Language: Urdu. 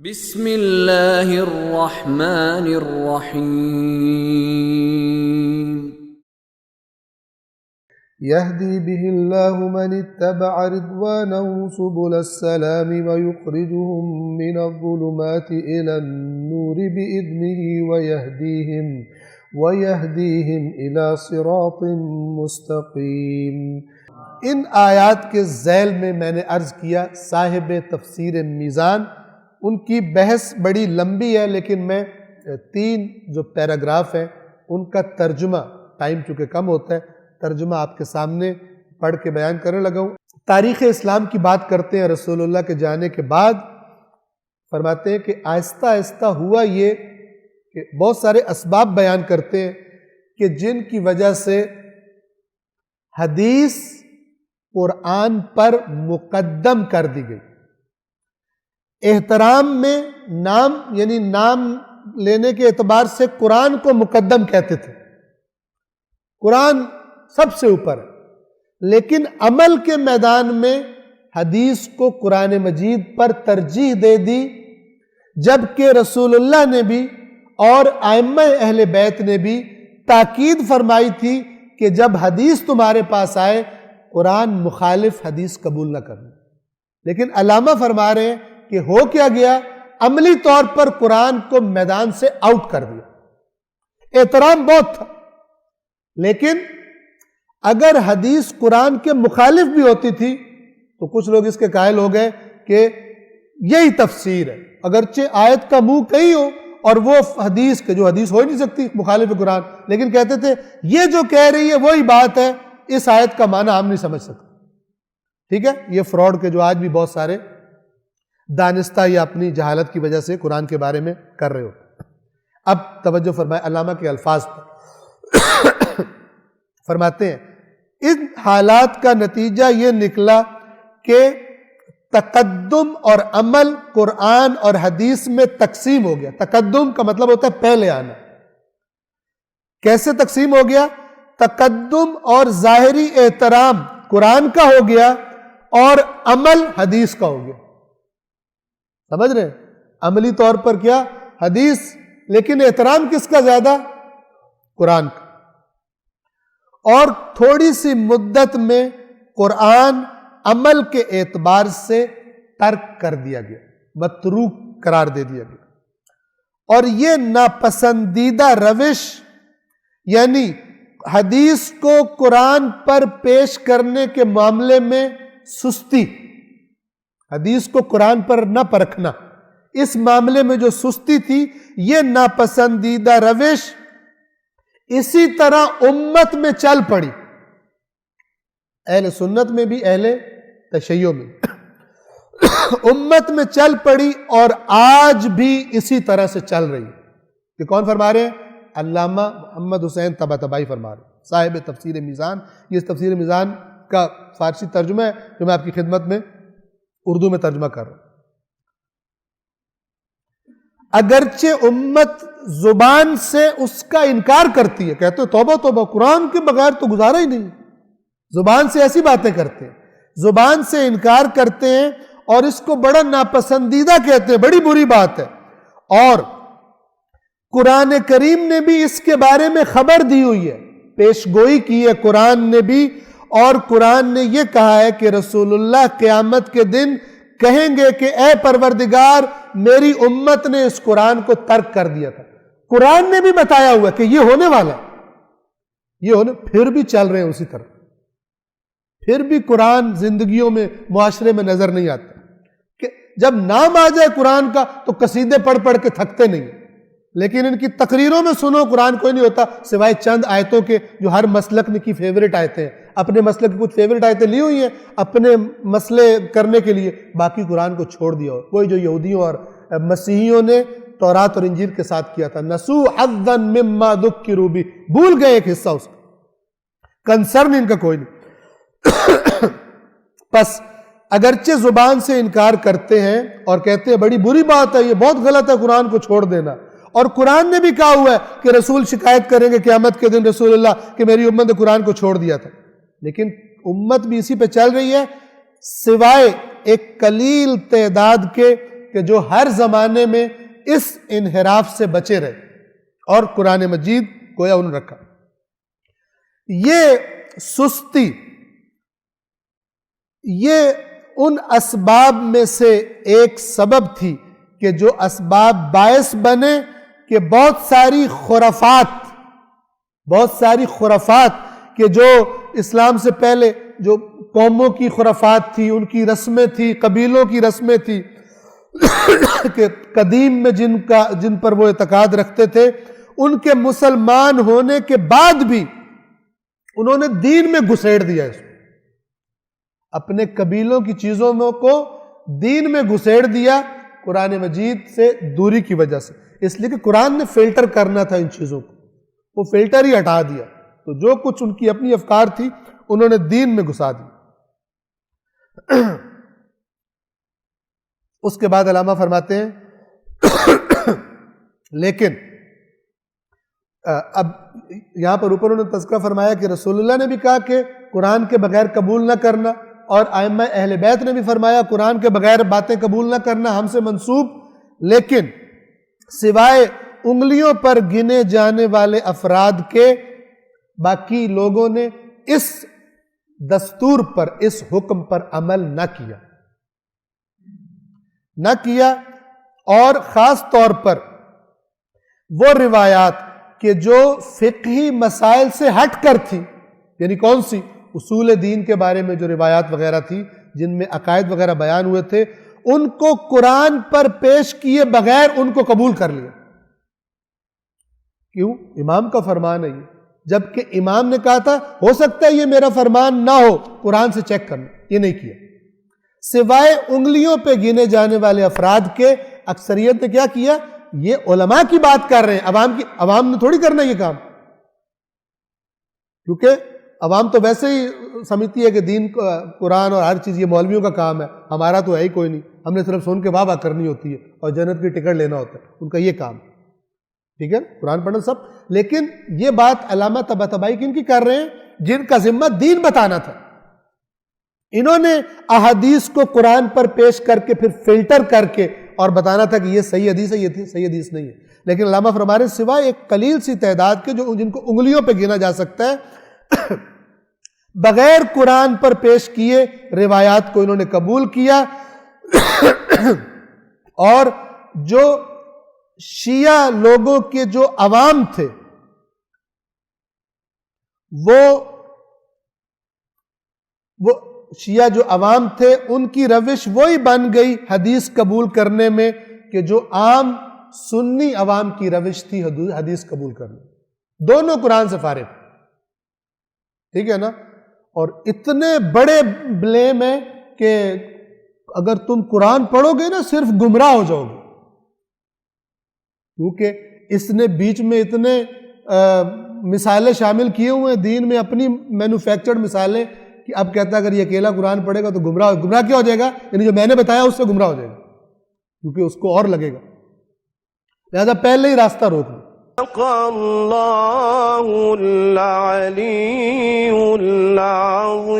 بسم اللہ الرحمن الرحیم يهدي به الله من اتبع رضوانه سبل السلام ويخرجهم من الظلمات إلى النور بإذنه ويهديهم إلى صراط مستقيم۔ ان آیات کے ذیل میں نے عرض کیا صاحب تفسیر میزان، ان کی بحث بڑی لمبی ہے، لیکن میں 3 جو پیراگراف ہیں ان کا ترجمہ، ٹائم چونکہ کم ہوتا ہے، ترجمہ آپ کے سامنے پڑھ کے بیان کرنے لگا ہوں۔ تاریخ اسلام کی بات کرتے ہیں رسول اللہ کے جانے کے بعد، فرماتے ہیں کہ آہستہ آہستہ ہوا یہ کہ بہت سارے اسباب بیان کرتے ہیں کہ جن کی وجہ سے حدیث قرآن پر مقدم کر دی گئی۔ احترام میں نام، یعنی نام لینے کے اعتبار سے قرآن کو مقدم کہتے تھے، قرآن سب سے اوپر ہے، لیکن عمل کے میدان میں حدیث کو قرآن مجید پر ترجیح دے دی، جبکہ رسول اللہ نے بھی اور ائمہ اہل بیت نے بھی تاکید فرمائی تھی کہ جب حدیث تمہارے پاس آئے قرآن مخالف حدیث قبول نہ کرنا۔ لیکن علامہ فرما رہے ہیں کہ ہو کیا گیا، عملی طور پر قرآن کو میدان سے آؤٹ کر دیا۔ احترام بہت تھا، لیکن اگر حدیث قرآن کے مخالف بھی ہوتی تھی تو کچھ لوگ اس کے قائل ہو گئے کہ یہی تفسیر ہے، اگرچہ آیت کا منہ کہیں ہو اور وہ حدیث کے جو حدیث ہو ہی نہیں سکتی مخالف قرآن، لیکن کہتے تھے یہ جو کہہ رہی ہے وہی بات ہے، اس آیت کا معنی ہم نہیں سمجھ سکتے۔ ٹھیک ہے، یہ فراڈ کے جو آج بھی بہت سارے دانستہ یا اپنی جہالت کی وجہ سے قرآن کے بارے میں کر رہے ہو۔ اب توجہ فرمائے علامہ کے الفاظ پر، فرماتے ہیں ان حالات کا نتیجہ یہ نکلا کہ تقدم اور عمل قرآن اور حدیث میں تقسیم ہو گیا۔ تقدم کا مطلب ہوتا ہے پہلے آنا۔ کیسے تقسیم ہو گیا؟ تقدم اور ظاہری احترام قرآن کا ہو گیا اور عمل حدیث کا ہو گیا۔ سمجھ رہے ہیں؟ عملی طور پر کیا؟ حدیث، لیکن احترام کس کا زیادہ؟ قرآن کا۔ اور تھوڑی سی مدت میں قرآن عمل کے اعتبار سے ترک کر دیا گیا، متروک قرار دے دیا گیا۔ اور یہ ناپسندیدہ روش، یعنی حدیث کو قرآن پر پیش کرنے کے معاملے میں سستی، حدیث کو قرآن پر نہ پرکھنا، اس معاملے میں جو سستی تھی، یہ ناپسندیدہ روش اسی طرح امت میں چل پڑی، اہل سنت میں بھی اہل تشیع میں امت میں چل پڑی، اور آج بھی اسی طرح سے چل رہی ہے۔ یہ کون فرما رہے ہیں؟ علامہ محمد حسین طباطبائی فرما رہے ہیں، صاحب تفسیر میزان۔ یہ تفسیر میزان کا فارسی ترجمہ ہے جو میں آپ کی خدمت میں اردو میں ترجمہ کر رہا ہوں۔ اگرچہ امت زبان سے اس کا انکار کرتی ہے، کہتے ہیں توبہ توبہ، قرآن کے بغیر تو گزارا ہی نہیں، زبان سے ایسی باتیں کرتے ہیں، زبان سے انکار کرتے ہیں اور اس کو بڑا ناپسندیدہ کہتے ہیں، بڑی بری بات ہے۔ اور قرآن کریم نے بھی اس کے بارے میں خبر دی ہوئی ہے، پیش گوئی کی ہے قرآن نے بھی، اور قرآن نے یہ کہا ہے کہ رسول اللہ قیامت کے دن کہیں گے کہ اے پروردگار میری امت نے اس قرآن کو ترک کر دیا تھا۔ قرآن نے بھی بتایا ہوا کہ یہ ہونے والا ہے، پھر بھی چل رہے ہیں اسی طرح، پھر بھی قرآن زندگیوں میں، معاشرے میں نظر نہیں آتا۔ کہ جب نام آ جائے قرآن کا تو قصیدے پڑھ پڑھ کے تھکتے نہیں، لیکن ان کی تقریروں میں سنو قرآن کوئی نہیں ہوتا سوائے چند آیتوں کے جو ہر مسلک کی فیورٹ آیتیں ہیں، اپنے مسلک کی کچھ فیورٹ آیتیں لی ہوئی ہیں اپنے مسئلے کرنے کے لیے، باقی قرآن کو چھوڑ دیا ہو۔ کوئی جو یہودیوں اور مسیحیوں نے تورات اور انجیل کے ساتھ کیا تھا، نسوا حظا مما ذکروا بہ، بھول گئے ایک حصہ اس کا، کنسرن ان کا کوئی نہیں۔ پس اگرچہ زبان سے انکار کرتے ہیں اور کہتے ہیں بڑی بری بات ہے، یہ بہت غلط ہے قرآن کو چھوڑ دینا، اور قرآن نے بھی کہا ہوا ہے کہ رسول شکایت کریں گے قیامت کے دن رسول اللہ کہ میری امت نے قرآن کو چھوڑ دیا تھا، لیکن امت بھی اسی پہ چل رہی ہے، سوائے ایک قلیل تعداد کے کہ جو ہر زمانے میں اس انحراف سے بچے رہے، اور قرآن مجید گویا انہوں نے رکھا۔ یہ سستی، یہ ان اسباب میں سے ایک سبب تھی کہ جو اسباب باعث بنے کہ بہت ساری خرافات کہ جو اسلام سے پہلے جو قوموں کی خرافات تھی، ان کی رسمیں تھی، قبیلوں کی رسمیں تھی کہ قدیم میں جن پر وہ اعتقاد رکھتے تھے، ان کے مسلمان ہونے کے بعد بھی انہوں نے دین میں گھسیڑ دیا، اس کو اپنے قبیلوں کی چیزوں کو دین میں گھسیڑ دیا قرآن مجید سے دوری کی وجہ سے، اس لیے کہ قرآن نے فلٹر کرنا تھا ان چیزوں کو، وہ فلٹر ہی ہٹا دیا، تو جو کچھ ان کی اپنی افکار تھی انہوں نے دین میں گھسا دی۔ اس کے بعد علامہ فرماتے ہیں لیکن اب یہاں پر اوپر انہوں نے تذکرہ فرمایا کہ رسول اللہ نے بھی کہا کہ قرآن کے بغیر قبول نہ کرنا، اور ائمہ اہل بیت نے بھی فرمایا قرآن کے بغیر باتیں قبول نہ کرنا ہم سے منسوب، لیکن سوائے انگلیوں پر گنے جانے والے افراد کے باقی لوگوں نے اس دستور پر، اس حکم پر عمل نہ کیا، اور خاص طور پر وہ روایات کہ جو فقہی مسائل سے ہٹ کر تھی، یعنی کون سی؟ اصول دین کے بارے میں جو روایات وغیرہ تھی جن میں عقائد وغیرہ بیان ہوئے تھے، ان کو قرآن پر پیش کیے بغیر ان کو قبول کر لیا۔ کیوں؟ امام کا فرمان ہے یہ، جبکہ امام نے کہا تھا ہو سکتا ہے یہ میرا فرمان نہ ہو، قرآن سے چیک کرنا، یہ نہیں کیا۔ سوائے انگلیوں پہ گنے جانے والے افراد کے اکثریت نے کیا کیا؟ یہ علماء کی بات کر رہے ہیں، عوام نے تھوڑی کرنا یہ کام، کیونکہ عوام تو ویسے ہی سمجھتی ہے کہ دین قرآن اور ہر چیز یہ مولویوں کا کام ہے، ہمارا تو ہے ہی کوئی نہیں، ہم نے صرف سن کے واہ واہ کرنی ہوتی ہے اور جنت کی ٹکٹ لینا ہوتا ہے، ان کا یہ کام، ٹھیک ہے، قرآن پڑھنا سب۔ لیکن یہ بات علامہ طباطبائی کن کی کر رہے ہیں؟ جن کا ذمہ دین بتانا تھا، انہوں نے احادیث کو قرآن پر پیش کر کے پھر فلٹر کر کے اور بتانا تھا کہ یہ صحیح حدیث ہے، یہ صحیح حدیث نہیں ہے۔ لیکن علامہ فرما رہے ہیں سوائے ایک قلیل سی تعداد کے جن کو انگلیوں پہ گنا جا سکتا ہے، بغیر قرآن پر پیش کیے روایات کو انہوں نے قبول کیا، اور جو شیعہ لوگوں کے جو عوام تھے وہ شیعہ جو عوام تھے ان کی روش وہی بن گئی حدیث قبول کرنے میں کہ جو عام سنی عوام کی روش تھی حدیث قبول کرنے، دونوں قرآن سے فارغ، ٹھیک ہے نا۔ اور اتنے بڑے بلیم ہیں کہ اگر تم قرآن پڑھو گے نا صرف گمراہ ہو جاؤ گے، کیونکہ اس نے بیچ میں اتنے مثالیں شامل کیے ہوئے ہیں دین میں، اپنی مینوفیکچرڈ مثالیں، کہ اب کہتا ہے اگر یہ اکیلا قرآن پڑھے گا تو گمراہ کیا ہو جائے گا؟ یعنی جو میں نے بتایا اس سے گمراہ ہو جائے گا، کیونکہ اس کو اور لگے گا، لہذا پہلے ہی راستہ روک لو۔ اللہ العلی العظیم۔